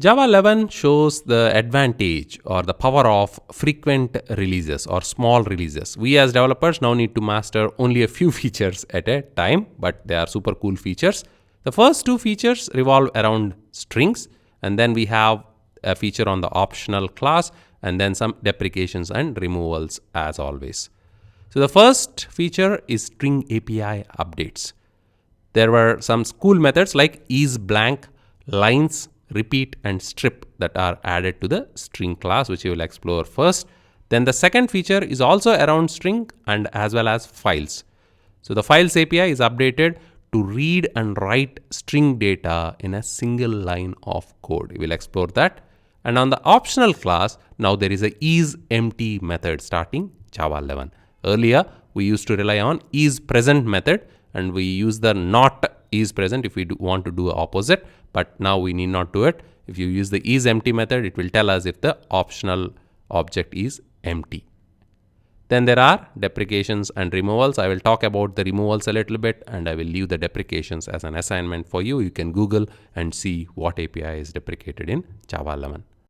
Java 11 shows the advantage or the power of frequent releases or small releases. We as developers now need to master only a few features at a time, but they are super cool features. The first two features revolve around strings, and then we have a feature on the optional class, and then some deprecations and removals as always. So the first feature is string API updates. There were some cool methods like isBlank, lines, repeat, and strip that are added to the string class, which we will explore first. Then the second feature is also around string and as well as files. So the files API is updated to read and write string data in a single line of code. We will explore that. And on the optional class, now there is a isEmpty method starting Java 11. Earlier, we used to rely on isPresent method, and we use the not isPresent if we want to do opposite, but now we need not do it. If you use the isEmpty method, it will tell us if the optional object is empty. Then there are deprecations and removals. I will talk about the removals a little bit, and I will leave the deprecations as an assignment for you. You can Google and see what API is deprecated in Java 11.